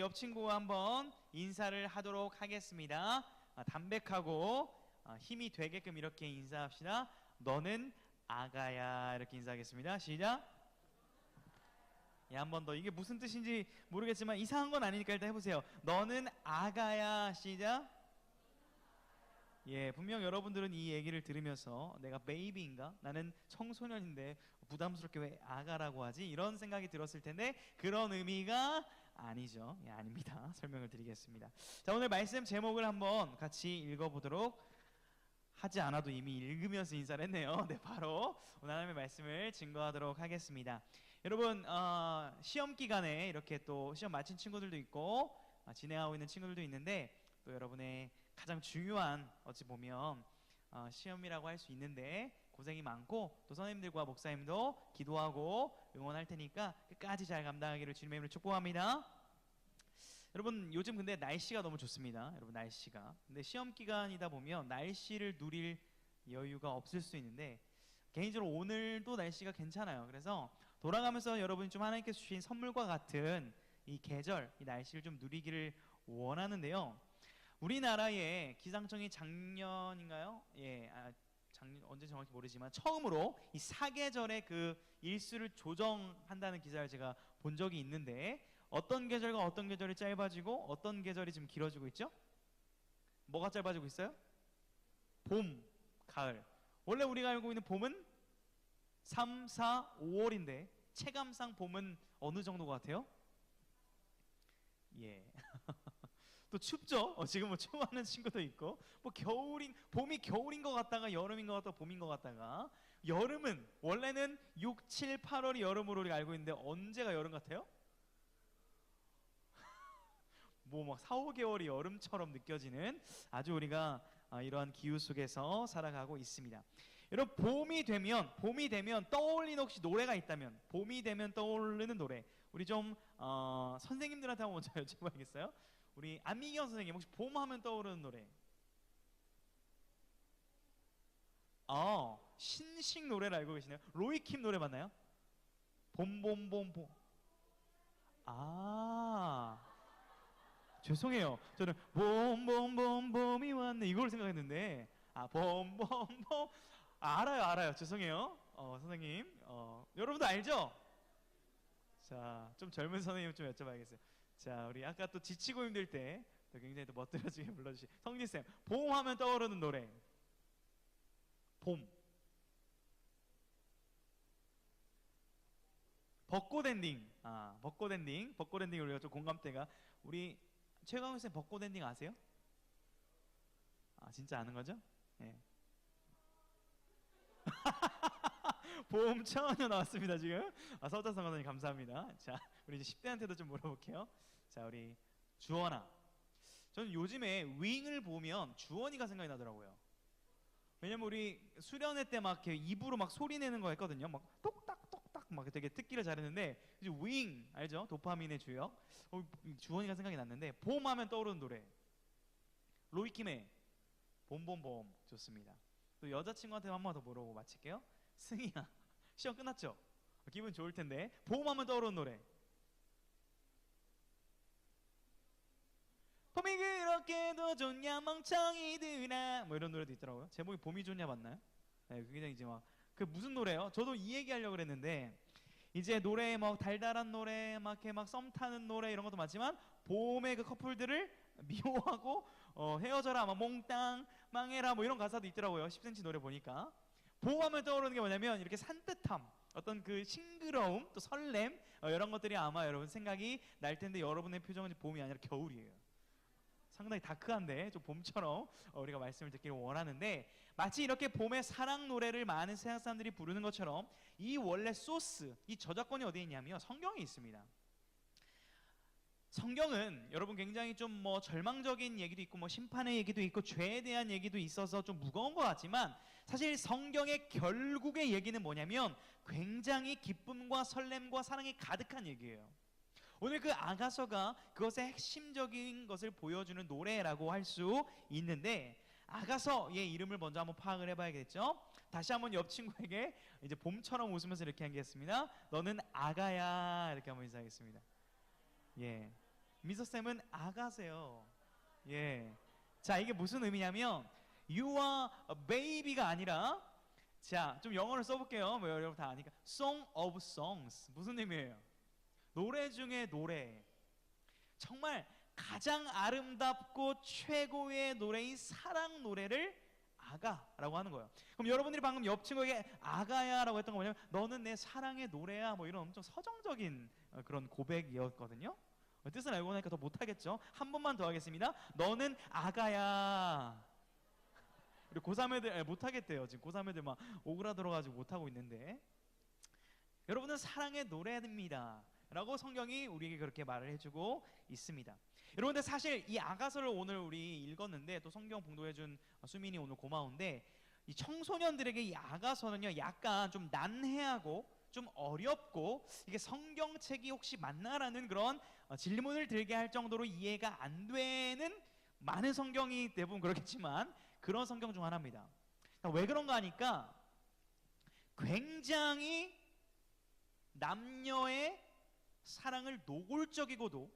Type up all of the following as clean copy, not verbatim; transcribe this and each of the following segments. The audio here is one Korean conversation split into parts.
옆 친구와 한번 인사를 하도록 하겠습니다. 담백하고 힘이 되게끔 이렇게 인사합시다. 너는 아가야. 이렇게 인사하겠습니다. 시작. 예, 한 번 더. 이게 무슨 뜻인지 모르겠지만 이상한 건 아니니까 일단 해보세요. 너는 아가야. 시작. 예, 분명 여러분들은 이 얘기를 들으면서 내가 베이비인가? 나는 청소년인데 부담스럽게 왜 아가라고 하지? 이런 생각이 들었을 텐데 그런 의미가 아니죠. 예, 아닙니다. 설명을 드리겠습니다. 자, 오늘 말씀 제목을 한번 같이 읽어보도록 하지 않아도 이미 읽으면서 인사를 했네요. 네, 바로 오늘 하나님의 말씀을 증거하도록 하겠습니다. 여러분, 시험 기간에 이렇게 또 시험 마친 친구들도 있고 진행하고 있는 친구들도 있는데 또 여러분의 가장 중요한 어찌 보면 시험이라고 할 수 있는데 고생이 많고 또 선생님들과 목사님도 기도하고 응원할 테니까 끝까지 잘 감당하기를 주님의 이름으로 축복합니다. 여러분, 요즘 근데 날씨가 너무 좋습니다. 여러분, 날씨가. 근데 시험 기간이다 보면 날씨를 누릴 여유가 없을 수 있는데 개인적으로 오늘도 날씨가 괜찮아요. 그래서 돌아가면서 여러분이 좀 하나님께서 주신 선물과 같은 이 계절, 이 날씨를 좀 누리기를 원하는데요. 우리나라의 기상청이 작년인가요? 예, 작년 언제 정확히 모르지만 처음으로 이 사계절의 그 일수를 조정한다는 기사를 제가 본 적이 있는데 어떤 계절과 어떤 계절이 짧아지고 어떤 계절이 지금 길어지고 있죠? 뭐가 짧아지고 있어요? 봄, 가을. 원래 우리가 알고 있는 봄은 3, 4, 5월인데 체감상 봄은 어느 정도 같아요? 예. 또 춥죠? 지금 뭐 추워하는 친구도 있고 뭐 봄이 겨울인 것 같다가 여름인 것 같다가 봄인 것 같다가 여름은 원래는 6, 7, 8월이 여름으로 우리가 알고 있는데 언제가 여름 같아요? 뭐 막 4, 5개월이 여름처럼 느껴지는 아주 우리가 이러한 기후 속에서 살아가고 있습니다. 여러분, 봄이 되면 떠올리는 혹시 노래가 있다면 봄이 되면 떠오르는 노래 우리 좀 선생님들한테 한번 먼저 여쭤봐야겠어요. 우리 안미경 선생님 혹시 봄 하면 떠오르는 노래? 신식 노래를 알고 계시나요? 로이킴 노래 맞나요? 봄봄봄봄. 죄송해요. 저는 봄봄봄봄이 왔네 이걸 생각했는데 봄봄봄. 알아요. 죄송해요. 선생님. 여러분도 알죠? 자, 좀 젊은 선생님 좀 여쭤봐야겠어요. 자, 우리 아까 또 지치고 힘들 때 또 굉장히 또 멋들어지게 불러주신 성진쌤, 봄 하면 떠오르는 노래. 봄. 벚꽃 엔딩. 벚꽃 엔딩. 벚꽃 엔딩 우리가 좀 공감대가. 우리 최강훈 쌤 벚꽃 엔딩 아세요? 진짜 아는 거죠? 예. 봄 처음으로 나왔습니다 지금. 서자성 선생님 감사합니다. 자, 우리 이제 10대한테도 좀 물어볼게요. 자, 우리 주원아. 저는 요즘에 윙을 보면 주원이가 생각이 나더라고요. 왜냐면 우리 수련회 때 막 이렇게 입으로 막 소리 내는 거 했거든요. 막 똑딱 똑딱 막 되게 듣기를 잘했는데 이제 윙 알죠? 도파민의 주역. 주원이가 생각이 났는데 봄 하면 떠오르는 노래. 로이킴의 봄봄봄 좋습니다. 또 여자친구한테 한 번 더 물어보고 마칠게요. 승희야, 시험 끝났죠? 기분 좋을 텐데 봄 하면 떠오르는 노래. 봄이 그렇게도 좋냐 멍청이들아 뭐 이런 노래도 있더라고요. 제목이 봄이 좋냐 맞나요? 네, 굉장히 이제 막 그 무슨 노래요? 저도 이 얘기 하려고 그랬는데 이제 노래 뭐 달달한 노래 막 이렇게 막 썸 타는 노래 이런 것도 많지만 봄에 그 커플들을 미워하고 헤어져라 막 몽땅 망해라 뭐 이런 가사도 있더라고요. 10cm 노래 보니까. 봄하면 떠오르는 게 뭐냐면 이렇게 산뜻함, 어떤 그 싱그러움, 또 설렘 이런 것들이 아마 여러분 생각이 날 텐데 여러분의 표정은 봄이 아니라 겨울이에요. 상당히 다크한데 좀 봄처럼 우리가 말씀을 듣기를 원하는데 마치 이렇게 봄의 사랑 노래를 많은 세상 사람들이 부르는 것처럼 이 원래 소스, 이 저작권이 어디에 있냐면 성경에 있습니다. 성경은 여러분 굉장히 좀 뭐 절망적인 얘기도 있고 뭐 심판의 얘기도 있고 죄에 대한 얘기도 있어서 좀 무거운 것 같지만 사실 성경의 결국의 얘기는 뭐냐면 굉장히 기쁨과 설렘과 사랑이 가득한 얘기예요. 오늘 그 아가서가 그것의 핵심적인 것을 보여주는 노래라고 할 수 있는데 아가서의 이름을 먼저 한번 파악을 해봐야겠죠. 다시 한번 옆 친구에게 이제 봄처럼 웃으면서 이렇게 하겠습니다. 너는 아가야 이렇게 한번 인사하겠습니다. 예. 미서쌤은 아가세요. 예. 자, 이게 무슨 의미냐면 you are a baby가 아니라, 자, 좀 영어를 써볼게요. 뭐 여러분 다 아니까 song of songs 무슨 의미예요? 노래 중에 노래. 정말 가장 아름답고 최고의 노래인 사랑 노래를 아가라고 하는 거예요. 그럼 여러분들이 방금 옆 친구에게 아가야라고 했던 거 뭐냐면 너는 내 사랑의 노래야 뭐 이런 엄청 서정적인 그런 고백이었거든요. 뜻을 알고 나니까 더 못하겠죠. 한 번만 더 하겠습니다. 너는 아가야. 우리 고3 애들 못하겠대요. 지금 고3 애들 막 오그라들어가지고 못하고 있는데, 여러분은 사랑의 노래입니다 라고 성경이 우리에게 그렇게 말을 해주고 있습니다. 여러분들 사실 이 아가서를 오늘 우리 읽었는데, 또 성경 봉독해준 수민이 오늘 고마운데, 이 청소년들에게 이 아가서는요 약간 좀 난해하고 좀 어렵고 이게 성경책이 혹시 맞나라는 그런 질문을 들게 할 정도로 이해가 안 되는, 많은 성경이 대부분 그렇겠지만 그런 성경 중 하나입니다. 왜 그런가 하니까 굉장히 남녀의 사랑을 노골적이고도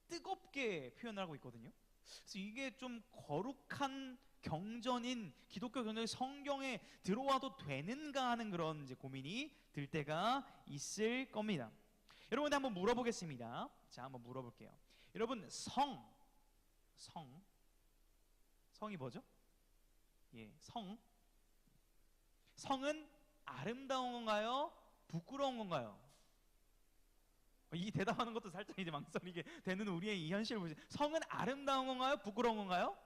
뜨겁게 표현을 하고 있거든요. 그래서 이게 좀 거룩한 경전인 기독교 경전이 성경에 들어와도 되는가 하는 그런 이제 고민이 들 때가 있을 겁니다. 여러분들 한번 물어보겠습니다. 자, 한번 물어볼게요. 여러분, 성이 뭐죠? 예, 성은 아름다운 건가요? 부끄러운 건가요? 이 대답하는 것도 살짝 이제 망설이게 되는 우리의 이 현실을 보시. 성은 아름다운 건가요? 부끄러운 건가요?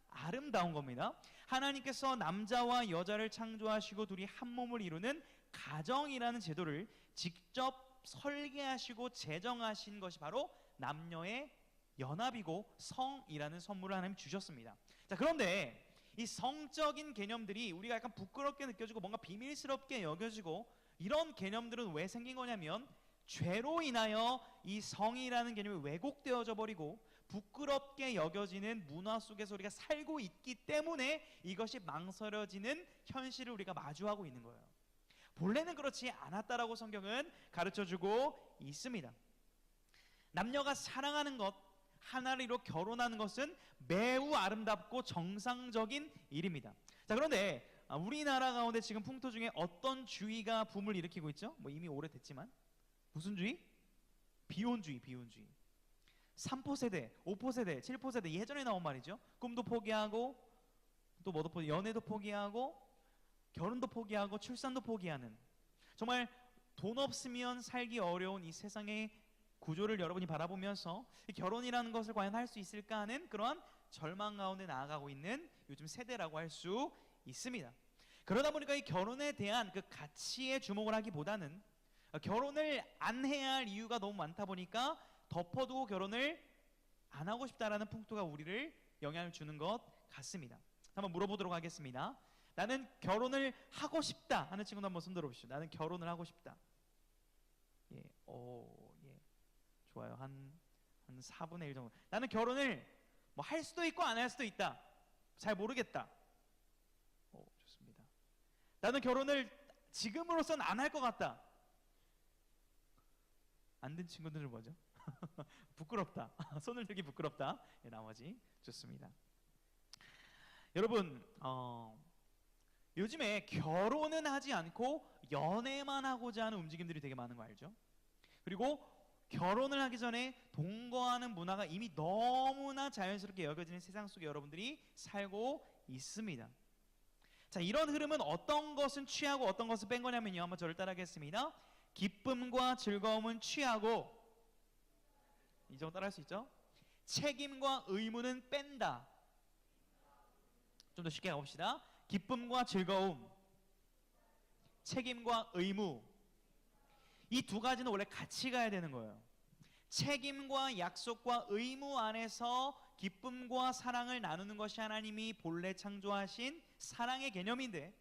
아름다운 겁니다. 하나님께서 남자와 여자를 창조하시고 둘이 한 몸을 이루는 가정이라는 제도를 직접 설계하시고 제정하신 것이 바로 남녀의 연합이고 성이라는 선물을 하나님 주셨습니다. 자, 그런데 이 성적인 개념들이 우리가 약간 부끄럽게 느껴지고 뭔가 비밀스럽게 여겨지고 이런 개념들은 왜 생긴 거냐면, 죄로 인하여 이 성이라는 개념이 왜곡되어져 버리고 부끄럽게 여겨지는 문화 속에서 우리가 살고 있기 때문에 이것이 망설여지는 현실을 우리가 마주하고 있는 거예요. 본래는 그렇지 않았다라고 성경은 가르쳐주고 있습니다. 남녀가 사랑하는 것, 하나를 이루어 결혼하는 것은 매우 아름답고 정상적인 일입니다. 자, 그런데 우리나라 가운데 지금 풍토 중에 어떤 주의가 붐을 일으키고 있죠? 뭐 이미 오래됐지만 무슨 주의? 비혼주의. 3포 세대, 5포 세대, 7포 세대, 예전에 나온 말이죠. 꿈도 포기하고 또 뭐도 포기, 연애도 포기하고 결혼도 포기하고 출산도 포기하는, 정말 돈 없으면 살기 어려운 이 세상의 구조를 여러분이 바라보면서 이 결혼이라는 것을 과연 할 수 있을까 하는 그러한 절망 가운데 나아가고 있는 요즘 세대라고 할 수 있습니다. 그러다 보니까 이 결혼에 대한 그 가치에 주목을 하기보다는 결혼을 안 해야 할 이유가 너무 많다 보니까 덮어두고 결혼을 안 하고 싶다라는 풍토가 우리를 영향을 주는 것 같습니다. 한번 물어보도록 하겠습니다. 나는 결혼을 하고 싶다 하는 친구도 한번 손 들어보시죠. 나는 결혼을 하고 싶다. 예, 예, 좋아요. 한 4분의 1 정도. 나는 결혼을 뭐 할 수도 있고 안 할 수도 있다. 잘 모르겠다. 좋습니다. 나는 결혼을 지금으로선 안 할 것 같다. 안 된 친구들은 뭐죠? 부끄럽다. 손을 들기 부끄럽다. 예, 나머지 좋습니다. 여러분, 요즘에 결혼은 하지 않고 연애만 하고자 하는 움직임들이 되게 많은 거 알죠? 그리고 결혼을 하기 전에 동거하는 문화가 이미 너무나 자연스럽게 여겨지는 세상 속에 여러분들이 살고 있습니다. 자, 이런 흐름은 어떤 것은 취하고 어떤 것은 뺀 거냐면요, 한번 저를 따라하겠습니다. 기쁨과 즐거움은 취하고, 이 정도 따라할 수 있죠? 책임과 의무는 뺀다. 좀 더 쉽게 가봅시다. 기쁨과 즐거움, 책임과 의무, 이 두 가지는 원래 같이 가야 되는 거예요. 책임과 약속과 의무 안에서 기쁨과 사랑을 나누는 것이 하나님이 본래 창조하신 사랑의 개념인데,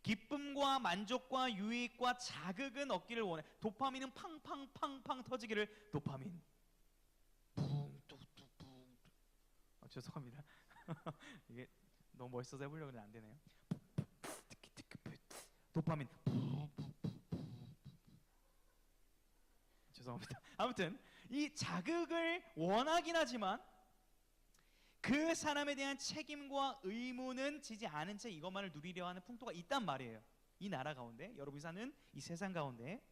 기쁨과 만족과 유익과 자극은 얻기를 원해. 도파민은 팡팡팡팡 터지기를. 도파민 뿡뚝뚝뿡. 죄송합니다. 이게 너무 멋있어서 해보려고 했는데 안 되네요. 도파민. 죄송합니다. 아무튼 이 자극을 원하긴 하지만 그 사람에 대한 책임과 의무는 지지 않은 채 이것만을 누리려 하는 풍토가 있단 말이에요. 이 나라 가운데, 여러분이 사는 이 세상 가운데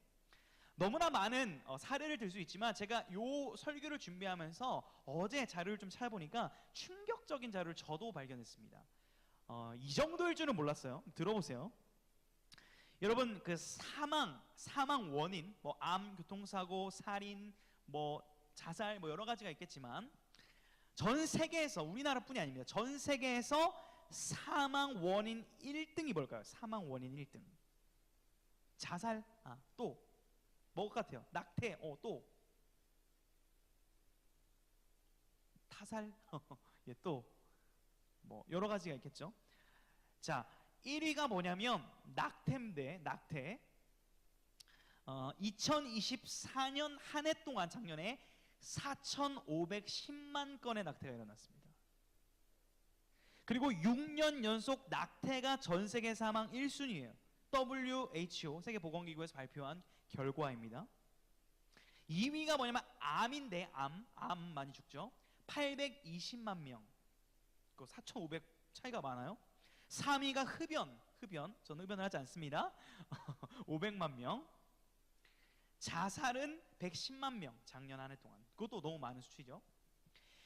너무나 많은 사례를 들 수 있지만, 제가 요 설교를 준비하면서 어제 자료를 좀 찾아보니까 충격적인 자료를 저도 발견했습니다. 이 정도일 줄은 몰랐어요. 들어보세요. 여러분, 그 사망 원인, 뭐 암, 교통사고, 살인, 뭐 자살, 뭐 여러 가지가 있겠지만, 전 세계에서, 우리나라뿐이 아닙니다. 전 세계에서 사망 원인 1등이 뭘까요? 사망 원인 1등. 자살, 또 뭐 같아요? 낙태, 또 타살, 예, 또 뭐 여러 가지가 있겠죠. 자, 1위가 뭐냐면 낙태인데, 낙태. 2024년 한 해 동안 작년에 4,510만 건의 낙태가 일어났습니다. 그리고 6년 연속 낙태가 전 세계 사망 1순위예요. WHO 세계보건기구에서 발표한 결과입니다. 2위가 뭐냐면 암인데, 암 많이 죽죠. 820만 명. 그 4,500 차이가 많아요. 3위가 흡연. 저는 흡연을 하지 않습니다. 500만 명. 자살은 110만 명, 작년 한 해 동안. 그것도 너무 많은 수치죠.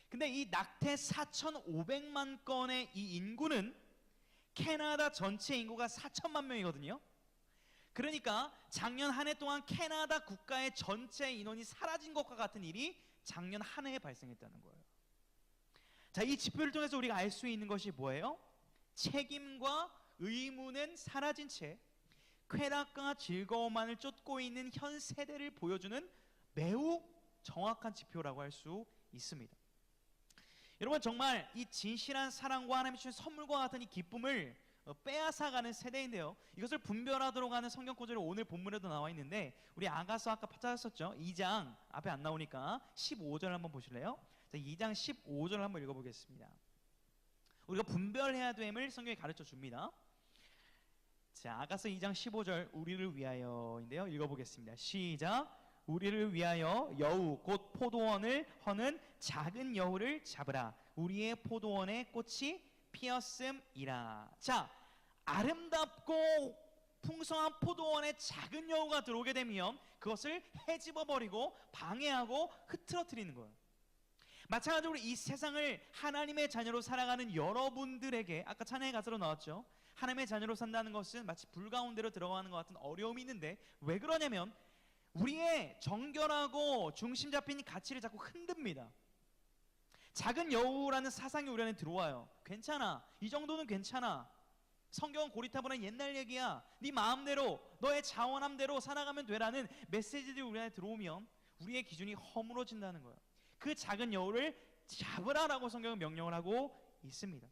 근데 이 낙태 4,500만 건의 이 인구는 캐나다 전체 인구가 4천만 명이거든요. 그러니까 작년 한 해 동안 캐나다 국가의 전체 인원이 사라진 것과 같은 일이 작년 한 해에 발생했다는 거예요. 자, 이 지표를 통해서 우리가 알 수 있는 것이 뭐예요? 책임과 의무는 사라진 채 쾌락과 즐거움만을 쫓고 있는 현 세대를 보여주는 매우 정확한 지표라고 할 수 있습니다. 여러분, 정말 이 진실한 사랑과 하나님이 주신 선물과 같은 이 기쁨을 빼앗아가는 세대인데요, 이것을 분별하도록 하는 성경 구절이 오늘 본문에도 나와 있는데, 우리 아가서 아까 찾았었죠. 2장 앞에 안 나오니까 15절 한번 보실래요? 자, 2장 15절 한번 읽어보겠습니다. 우리가 분별해야 됨을 성경이 가르쳐 줍니다. 자, 아가서 2장 15절 우리를 위하여인데요, 읽어보겠습니다. 시작. 우리를 위하여 여우 곧 포도원을 허는 작은 여우를 잡으라. 우리의 포도원의 꽃이 피었음이라. 자, 아름답고 풍성한 포도원에 작은 여우가 들어오게 되면 그것을 헤집어버리고 방해하고 흐트러뜨리는 거예요. 마찬가지로 이 세상을 하나님의 자녀로 살아가는 여러분들에게, 아까 찬양의 가사로 나왔죠. 하나님의 자녀로 산다는 것은 마치 불 가운데로 들어가는 것 같은 어려움이 있는데, 왜 그러냐면 우리의 정결하고 중심 잡힌 가치를 자꾸 흔듭니다. 작은 여우라는 사상이 우리 안에 들어와요. 괜찮아, 이 정도는 괜찮아, 성경은 고리타분한 옛날 얘기야, 네 마음대로 너의 자원함대로 살아가면 되라는 메시지들이 우리 안에 들어오면 우리의 기준이 허물어진다는 거예요. 그 작은 여우를 잡으라라고 성경은 명령을 하고 있습니다.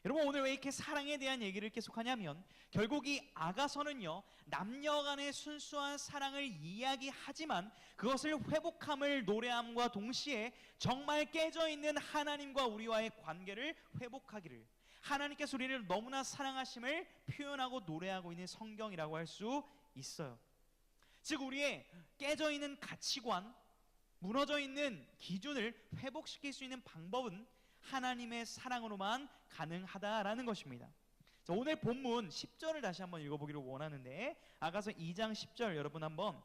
여러분, 오늘 왜 이렇게 사랑에 대한 얘기를 계속하냐면, 결국 이 아가서는요, 남녀 간의 순수한 사랑을 이야기하지만 그것을 회복함을 노래함과 동시에 정말 깨져있는 하나님과 우리와의 관계를 회복하기를, 하나님께서 우리를 너무나 사랑하심을 표현하고 노래하고 있는 성경이라고 할 수 있어요. 즉, 우리의 깨져있는 가치관, 무너져 있는 기준을 회복시킬 수 있는 방법은 하나님의 사랑으로만 가능하다라는 것입니다. 자, 오늘 본문 10절을 다시 한번 읽어보기를 원하는데, 아가서 2장 10절 여러분 한번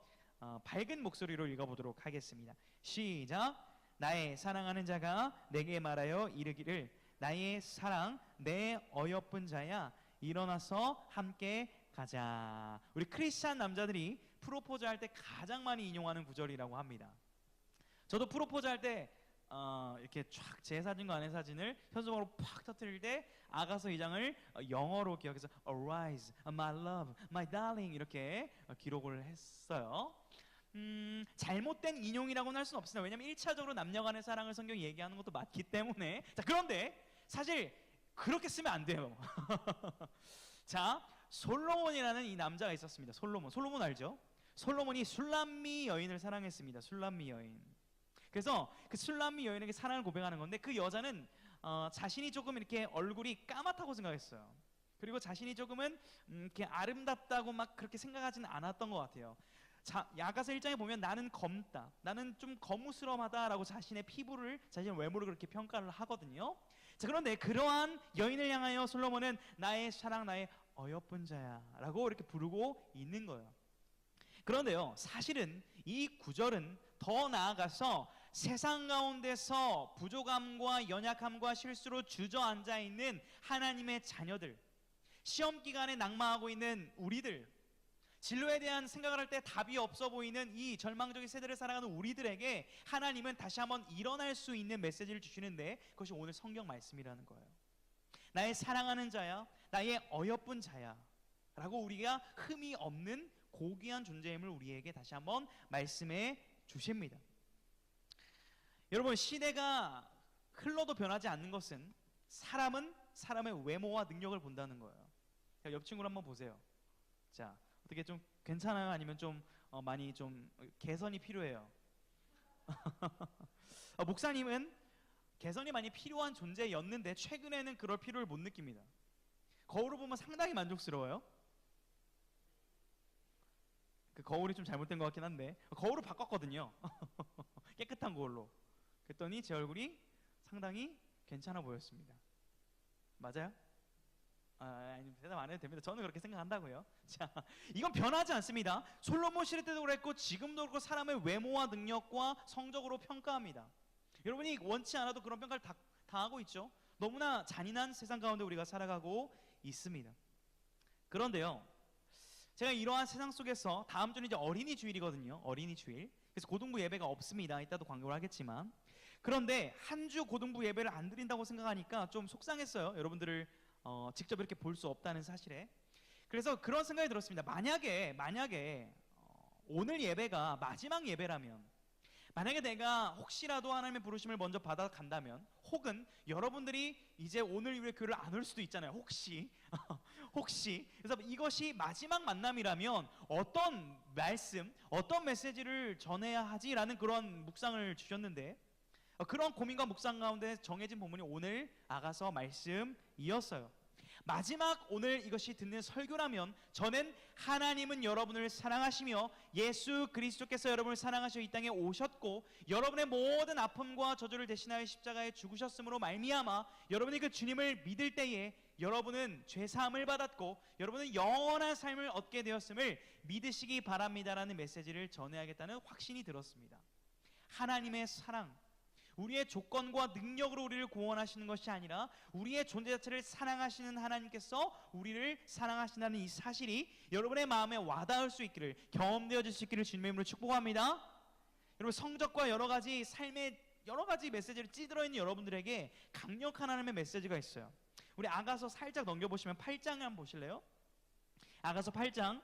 밝은 목소리로 읽어보도록 하겠습니다. 시작. 나의 사랑하는 자가 내게 말하여 이르기를, 나의 사랑 내 어여쁜 자야, 일어나서 함께 가자. 우리 크리스찬 남자들이 프로포즈 할 때 가장 많이 인용하는 구절이라고 합니다. 저도 프로포즈 할 때 이렇게 쫙 제 사진과 아내 사진을 현수막으로 팍 터뜨릴 때 아가서 2장을 영어로 기억해서 Arise, my love, my darling 이렇게 기록을 했어요. 잘못된 인용이라고는 할 수는 없습니다. 왜냐하면 1차적으로 남녀 간의 사랑을 성경이 얘기하는 것도 맞기 때문에. 자, 그런데 사실 그렇게 쓰면 안 돼요. 자, 솔로몬이라는 이 남자가 있었습니다. 솔로몬 알죠? 솔로몬이 술람미 여인을 사랑했습니다. 술람미 여인. 그래서 그 술람미 여인에게 사랑을 고백하는 건데, 그 여자는 자신이 조금 이렇게 얼굴이 까맣다고 생각했어요. 그리고 자신이 조금은 이렇게 아름답다고 막 그렇게 생각하지는 않았던 것 같아요. 야가서 1장에 보면 나는 검다, 나는 좀 거무스름하다라고 자신의 피부를, 자신의 외모를 그렇게 평가를 하거든요. 자, 그런데 그러한 여인을 향하여 솔로몬은 나의 사랑, 나의 어여쁜 자야 라고 이렇게 부르고 있는 거예요. 그런데요, 사실은 이 구절은 더 나아가서 세상 가운데서 부족함과 연약함과 실수로 주저앉아 있는 하나님의 자녀들, 시험 기간에 낙마하고 있는 우리들, 진로에 대한 생각을 할 때 답이 없어 보이는 이 절망적인 세대를 살아가는 우리들에게 하나님은 다시 한번 일어날 수 있는 메시지를 주시는데, 그것이 오늘 성경 말씀이라는 거예요. 나의 사랑하는 자야, 나의 어여쁜 자야 라고 우리가 흠이 없는 고귀한 존재임을 우리에게 다시 한번 말씀해 주십니다. 여러분, 시대가 흘러도 변하지 않는 것은 사람은 사람의 외모와 능력을 본다는 거예요. 옆 친구를 한번 보세요. 자, 어떻게 좀 괜찮아요? 아니면 좀 많이 좀 개선이 필요해요? 목사님은 개선이 많이 필요한 존재였는데 최근에는 그럴 필요를 못 느낍니다. 거울을 보면 상당히 만족스러워요. 그 거울이 좀 잘못된 것 같긴 한데 거울을 바꿨거든요. 깨끗한 거울로. 그랬더니 제 얼굴이 상당히 괜찮아 보였습니다. 맞아요? 아니, 대답 안 해도 됩니다. 저는 그렇게 생각한다고요. 자, 이건 변하지 않습니다. 솔로몬 시대 때도 그랬고 지금도 그렇고 사람의 외모와 능력과 성적으로 평가합니다. 여러분이 원치 않아도 그런 평가를 당하고 있죠. 너무나 잔인한 세상 가운데 우리가 살아가고 있습니다. 그런데요, 제가 이러한 세상 속에서 다음 주는 이제 어린이 주일이거든요. 어린이 주일. 그래서 고등부 예배가 없습니다. 이따도 광고를 하겠지만, 그런데 한 주 고등부 예배를 안 드린다고 생각하니까 좀 속상했어요. 여러분들을 직접 이렇게 볼 수 없다는 사실에. 그래서 그런 생각이 들었습니다. 만약에 오늘 예배가 마지막 예배라면, 만약에 내가 혹시라도 하나님의 부르심을 먼저 받아간다면, 혹은 여러분들이 이제 오늘 이후에 교회를 안 올 수도 있잖아요. 혹시 그래서 이것이 마지막 만남이라면 어떤 말씀, 어떤 메시지를 전해야 하지라는 그런 묵상을 주셨는데, 그런 고민과 묵상 가운데 정해진 본문이 오늘 아가서 말씀이었어요. 마지막 오늘 이것이 듣는 설교라면 저는 하나님은 여러분을 사랑하시며 예수 그리스도께서 여러분을 사랑하셔 이 땅에 오셨고 여러분의 모든 아픔과 저주를 대신하여 십자가에 죽으셨으므로 말미암아 여러분이 그 주님을 믿을 때에 여러분은 죄사함을 받았고 여러분은 영원한 삶을 얻게 되었음을 믿으시기 바랍니다라는 메시지를 전해야겠다는 확신이 들었습니다. 하나님의 사랑, 우리의 조건과 능력으로 우리를 구원하시는 것이 아니라 우리의 존재 자체를 사랑하시는 하나님께서 우리를 사랑하신다는 이 사실이 여러분의 마음에 와닿을 수 있기를, 경험되어질 수 있기를 주님의 이름으로 축복합니다. 여러분, 성적과 여러 가지 삶의 여러 가지 메시지를 찌들어 있는 여러분들에게 강력한 하나님의 메시지가 있어요. 우리 아가서 살짝 넘겨보시면 8장을 한번 보실래요? 아가서 8장,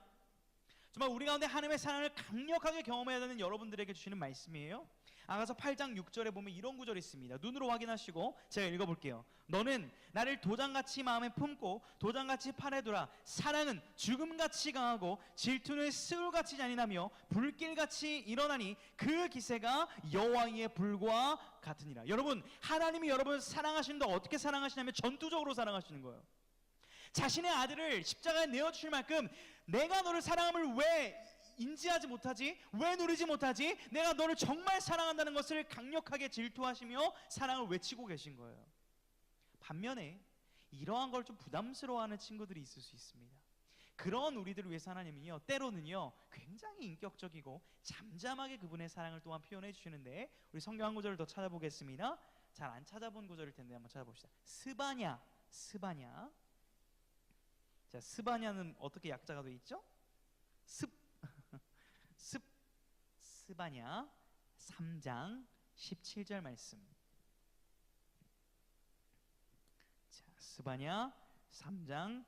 정말 우리 가운데 하나님의 사랑을 강력하게 경험해야 되는 여러분들에게 주시는 말씀이에요. 아가서 8장 6절에 보면 이런 구절이 있습니다. 눈으로 확인하시고 제가 읽어볼게요. 너는 나를 도장같이 마음에 품고 도장같이 팔에 두라. 사랑은 죽음같이 강하고 질투는 스울같이 잔인하며 불길같이 일어나니 그 기세가 여호와의 불과 같으니라. 여러분, 하나님이 여러분을 사랑하시는데 어떻게 사랑하시냐면 전투적으로 사랑하시는 거예요. 자신의 아들을 십자가에 내어주실 만큼 내가 너를 사랑함을 왜 인지하지 못하지? 왜 누리지 못하지? 내가 너를 정말 사랑한다는 것을 강력하게 질투하시며 사랑을 외치고 계신 거예요. 반면에 이러한 걸 좀 부담스러워하는 친구들이 있을 수 있습니다. 그런 우리들을 위해서 하나님은요, 때로는요 굉장히 인격적이고 잠잠하게 그분의 사랑을 또한 표현해 주시는데, 우리 성경 한 구절을 더 찾아보겠습니다. 잘 안 찾아본 구절일 텐데 한번 찾아봅시다. 스바냐. 자, 스바냐는 어떻게 약자가 되어 있죠? 스바냐 3장 17절 말씀. 자, 스바냐 3장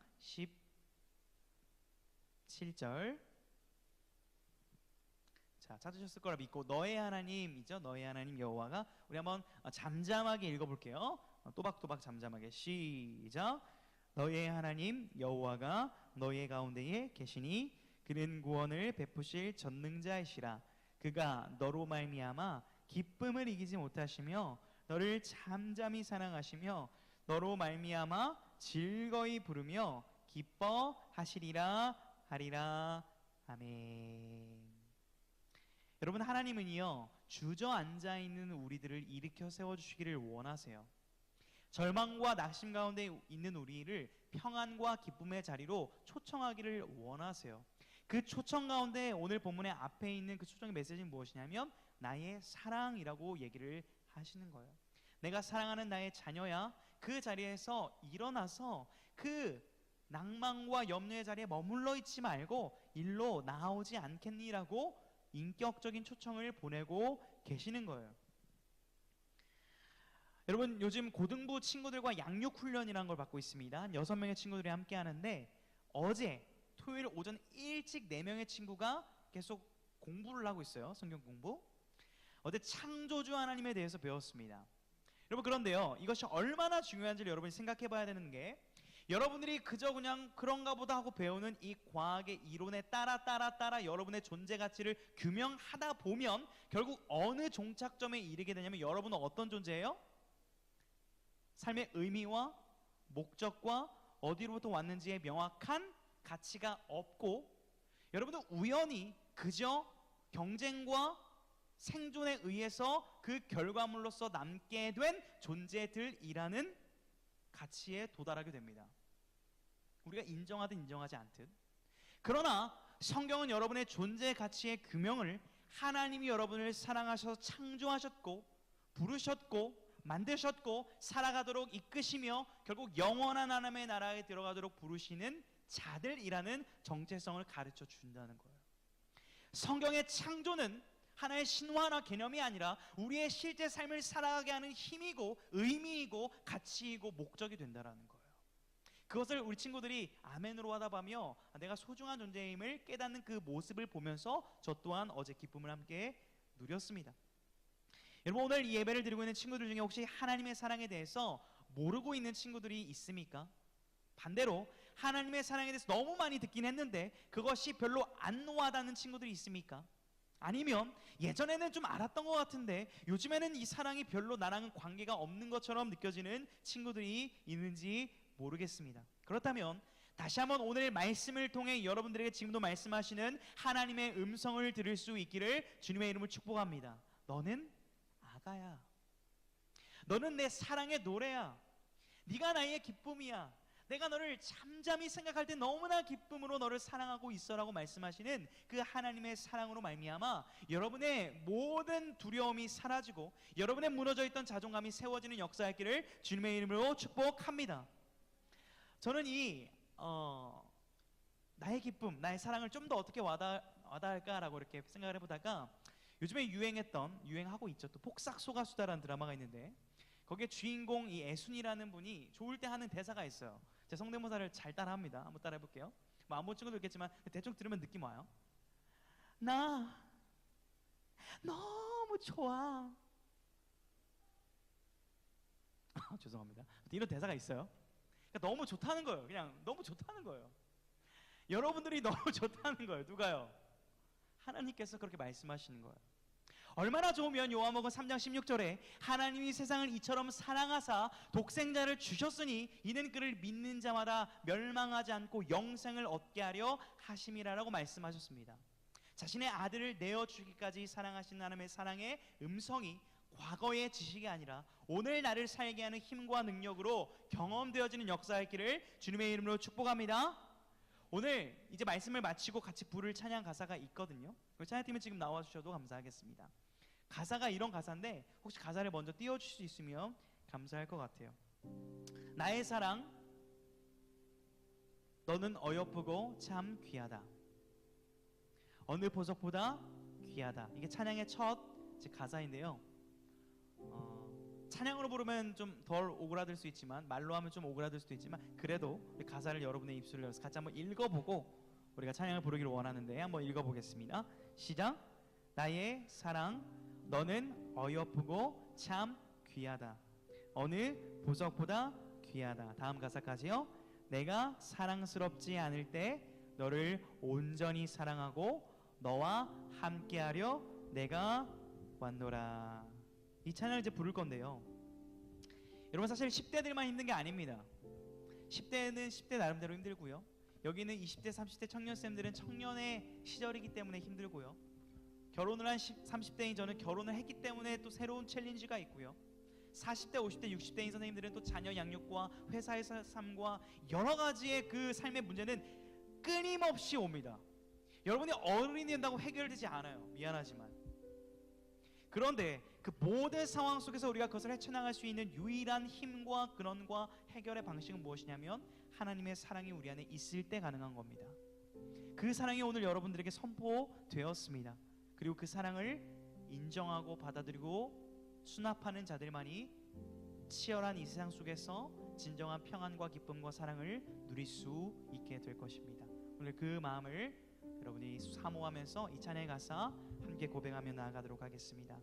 17절. 자, 찾으셨을 거라 믿고 너의 하나님이죠. 너의 하나님 여호와가, 우리 한번 잠잠하게 읽어볼게요. 또박또박 잠잠하게. 시작. 너의 하나님 여호와가 너의 가운데에 계시니 그는 구원을 베푸실 전능자이시라. 그가 너로 말미암아 기쁨을 이기지 못하시며 너를 잠잠히 사랑하시며 너로 말미암아 즐거이 부르며 기뻐하시리라 하리라. 아멘. 여러분, 하나님은요 주저앉아 있는 우리들을 일으켜 세워주시기를 원하세요. 절망과 낙심 가운데 있는 우리를 평안과 기쁨의 자리로 초청하기를 원하세요. 그 초청 가운데 오늘 본문의 앞에 있는 그 초청의 메시지는 무엇이냐면 나의 사랑이라고 얘기를 하시는 거예요. 내가 사랑하는 나의 자녀야, 그 자리에서 일어나서 그 낭만과 염려의 자리에 머물러 있지 말고 일로 나오지 않겠니라고 인격적인 초청을 보내고 계시는 거예요. 여러분, 요즘 고등부 친구들과 양육훈련이라는 걸 받고 있습니다. 한 6명의 친구들이 함께 하는데 어제 토요일 오전 일찍 4명의 친구가 계속 공부를 하고 있어요. 성경 공부. 어제 창조주 하나님에 대해서 배웠습니다. 여러분, 그런데요 이것이 얼마나 중요한지를 여러분이 생각해 봐야 되는 게, 여러분들이 그저 그냥 그런가 보다 하고 배우는 이 과학의 이론에 따라 여러분의 존재 가치를 규명하다 보면 결국 어느 종착점에 이르게 되냐면 여러분은 어떤 존재예요? 삶의 의미와 목적과 어디로부터 왔는지의 명확한 가치가 없고, 여러분은 우연히 그저 경쟁과 생존에 의해서 그 결과물로서 남게 된 존재들이라는 가치에 도달하게 됩니다. 우리가 인정하든 인정하지 않든. 그러나 성경은 여러분의 존재 가치의 규명을 하나님이 여러분을 사랑하셔서 창조하셨고 부르셨고 만드셨고 살아가도록 이끄시며 결국 영원한 하나님의 나라에 들어가도록 부르시는 자들이라는 정체성을 가르쳐 준다는 거예요. 성경의 창조는 하나의 신화나 개념이 아니라 우리의 실제 삶을 살아가게 하는 힘이고 의미이고 가치이고 목적이 된다는 거예요. 그것을 우리 친구들이 아멘으로 하다 보며 내가 소중한 존재임을 깨닫는 그 모습을 보면서 저 또한 어제 기쁨을 함께 누렸습니다. 여러분, 오늘 이 예배를 드리고 있는 친구들 중에 혹시 하나님의 사랑에 대해서 모르고 있는 친구들이 있습니까? 반대로 하나님의 사랑에 대해서 너무 많이 듣긴 했는데 그것이 별로 안 와닿는 친구들이 있습니까? 아니면 예전에는 좀 알았던 것 같은데 요즘에는 이 사랑이 별로 나랑은 관계가 없는 것처럼 느껴지는 친구들이 있는지 모르겠습니다. 그렇다면 다시 한번 오늘 말씀을 통해 여러분들에게 지금도 말씀하시는 하나님의 음성을 들을 수 있기를 주님의 이름으로 축복합니다. 너는 아가야. 너는 내 사랑의 노래야. 네가 나의 기쁨이야. 내가 너를 잠잠히 생각할 때 너무나 기쁨으로 너를 사랑하고 있어라고 말씀하시는 그 하나님의 사랑으로 말미암아 여러분의 모든 두려움이 사라지고 여러분의 무너져 있던 자존감이 세워지는 역사의 길을 주님의 이름으로 축복합니다. 저는 이 나의 기쁨, 나의 사랑을 좀 더 어떻게 와닿을까라고 이렇게 생각을 해보다가 요즘에 유행하고 있죠. 또 폭삭소가수다라는 드라마가 있는데 거기에 주인공 이 애순이라는 분이 좋을 때 하는 대사가 있어요. 제 성대모사를 잘 따라합니다. 한번 따라해볼게요. 뭐 안 본 친구도 있겠지만 대충 들으면 느낌 와요. 나 너무 좋아. 죄송합니다. 이런 대사가 있어요. 그러니까 너무 좋다는 거예요. 그냥 너무 좋다는 거예요. 여러분들이 너무 좋다는 거예요. 누가요? 하나님께서 그렇게 말씀하시는 거예요. 얼마나 좋으면 요한복음 3장 16절에 하나님이 세상을 이처럼 사랑하사 독생자를 주셨으니 이는 그를 믿는 자마다 멸망하지 않고 영생을 얻게 하려 하심이라라고 말씀하셨습니다. 자신의 아들을 내어주기까지 사랑하신 하나님의 사랑의 음성이 과거의 지식이 아니라 오늘 나를 살게 하는 힘과 능력으로 경험되어지는 역사의 길을 주님의 이름으로 축복합니다. 오늘 이제 말씀을 마치고 같이 부를 찬양 가사가 있거든요. 찬양팀은 지금 나와주셔도 감사하겠습니다. 가사가 이런 가사인데 혹시 가사를 먼저 띄워주실 수 있으면 감사할 것 같아요. 나의 사랑 너는 어여쁘고 참 귀하다. 어느 보석보다 귀하다. 이게 찬양의 첫 가사인데요. 찬양으로 부르면 좀 덜 오그라들 수 있지만 말로 하면 좀 오그라들 수도 있지만 그래도 우리 가사를 여러분의 입술을 열어서 같이 한번 읽어보고 우리가 찬양을 부르기를 원하는데 한번 읽어보겠습니다. 시작. 나의 사랑 너는 어여쁘고 참 귀하다. 어느 보석보다 귀하다. 다음 가사까지요. 내가 사랑스럽지 않을 때 너를 온전히 사랑하고 너와 함께하려 내가 왔노라. 이 찬양을 이제 부를 건데요. 여러분 사실 10대들만 힘든 게 아닙니다. 10대는 10대 나름대로 힘들고요. 여기는 20대 30대 청년쌤들은 청년의 시절이기 때문에 힘들고요. 결혼을 한 30대인 저는 결혼을 했기 때문에 또 새로운 챌린지가 있고요. 40대, 50대, 60대인 선생님들은 또 자녀 양육과 회사의 삶과 여러 가지의 그 삶의 문제는 끊임없이 옵니다. 여러분이 어른이 된다고 해결되지 않아요. 미안하지만. 그런데 그 모든 상황 속에서 우리가 그것을 헤쳐나갈 수 있는 유일한 힘과 근원과 해결의 방식은 무엇이냐면 하나님의 사랑이 우리 안에 있을 때 가능한 겁니다. 그 사랑이 오늘 여러분들에게 선포되었습니다. 그리고 그 사랑을 인정하고 받아들이고 수납하는 자들만이 치열한 이 세상 속에서 진정한 평안과 기쁨과 사랑을 누릴 수 있게 될 것입니다. 오늘 그 마음을 여러분이 사모하면서 이 찬양의 가사 함께 고백하며 나아가도록 하겠습니다.